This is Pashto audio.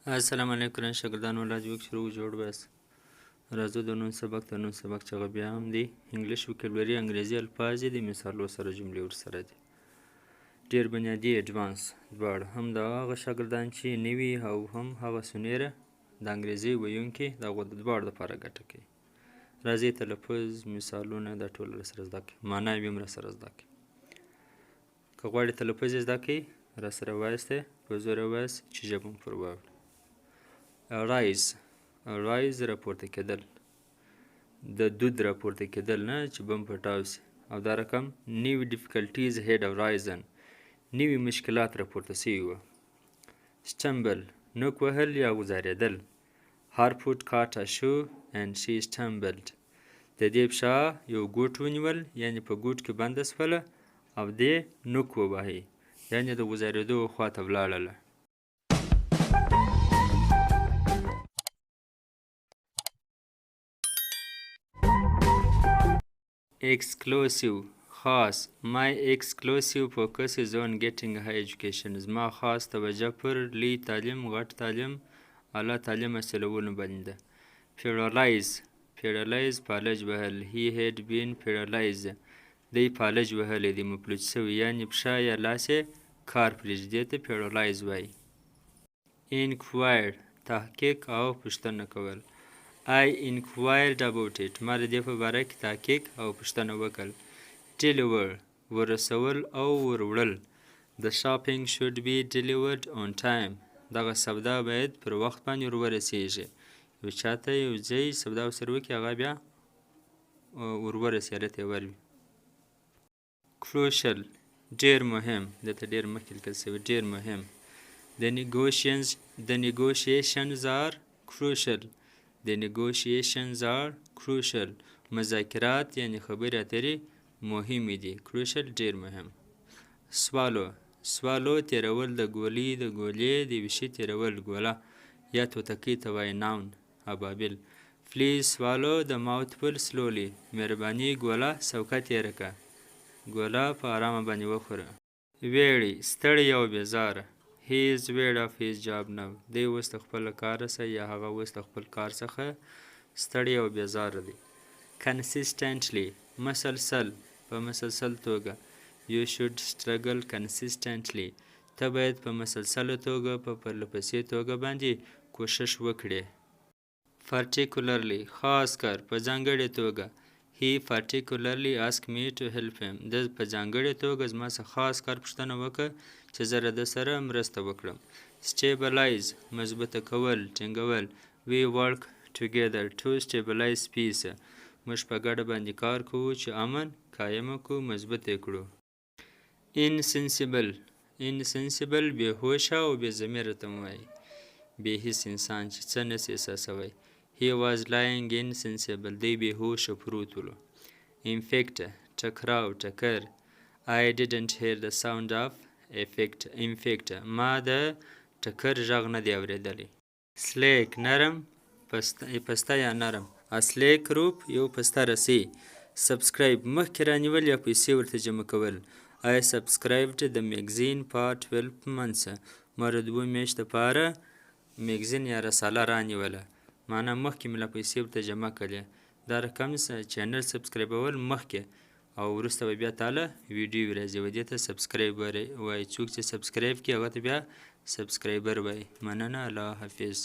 السلام علیکم شاگردان ولاد یک شروع جوړ بس راځو د نن سبق چې هغه بیا هم دی انګلیش وکیبلري انګریزي الفاظ دي مثالو سره جملې ورسره دي ډېر بنیادي اډوانس دواړه هم د هغه شاګردان چې نوي او هم هغه سونیره د انګریزي ویونکي د هغو د دواړو دپاره ګټه کوي راځئ تلفظ مثالونه دا ټول راسره زده کړئ معنا یې هم راسره زده کړئ که غواړئ تلفظ یې زده کړئ راسره وایاستئ په زور یې وایاست چې ژبه مو پر واوړي رایز راپورته کېدل د دود راپورته کېدل نه چې بم پټاو سي او دا رقم نوي ډیفیکلټیز هیډ هورایزن نوي مشکلات راپورته سوي وه سټمبل نوک وهل یا وزارېدل هر پوټ کاټ ا شو and she stumbled د دې پښه یو ګوټ ونیول یعنې په ګوټ کې بنده سوله او دې نوک ووهی یعنې د وزارېدو خواته ولاړله exclusive خاص my exclusive focus is on getting high education زما خاص توجه پر لوی تعلیم غټ تعلیم اعلی تعلیم حاصلولو باندې ده paralyze فالج وهل he had been paralyzed دی فالج وهلی دی مفلوج سوی یعنې پښه یا لاس یې کار پرېږدي ته paralyze وایي inquire تحقیق او پوښتنه کول I inquired about it ما د دې په باره کې تحقیق او پوښتنه وکړ deliver ورسول او وروړل The shopping should be delivered on time دغه سودا باید پر وخت باندې ورورسیږي یو چاته یو ځای سودا ورسره وکړي هغه بیا ورورسي حالت یې وروي crucial ډېر مهم دلته ډېر مخکې لیکل سوي ډېر مهم The negotiations are crucial The negotiations are crucial مذاکرات یعنی خبرې اترې مهمې دي crucial ډېر مهم swallow تیرول د ګولې د ویشي تیرول ګوله یا توتکۍ ته وایي noun ابابل Please swallow the mouthful slowly مهرباني ګوله سوکه تیره که ګوله په ارامه باندې وخوره ویړی ستړی او بېزاره He is weird of his job now دی اوس د خپل کاره څخه یا هغه اوس د خپل کار څخه ستړی او بیزاره دی consistently مسلسل په مسلسل توګه you should struggle consistently ته باید په مسلسله توګه په پرلهپسې توګه باندې کوشش وکړې particularly خاص کر په ځانګړې توګه He particularly asked me to help him د په ځانګړې توګه زما څخه خاص کار پوښتنه وکړه چې زه د سره مرسته وکړم stabilize مضبوطه کول ټینګول we work together to stabilize peace موږ په ګډه باندې کار کوو چې امن قایمه کړو مضبوط یې کړو insensible بېهوشه او بې ضمیره ته وایي بېحس انسان چې څه نسي احساسوی He was lying insensible دی بېهوشه پروت ولو infect ټکراو ټکر I didn't hear the sound of infect ما د ټکر غږ نه دی اورېدلی سلیک نرم پسته یا نرم اسلیک روپ یو پسته رسۍ سبسکرایب مخکې رانیول یا پیسې ورته جمع کول I subscribed the magazine for 12 months ما د 2 میاشتو دپاره میګزین یا رساله رانیوله معنا مخکې مې له پیسې ورته جمع کړلې دا رقم چینل سبسکرایبول مخکې او وروسته به بیا تاله ویډیو راځي و دې ته سبسکرایبر وایي څوک چې سبسکرایب کړي هغه ته بیا سبسکرایبر وایي مننه الله حافظ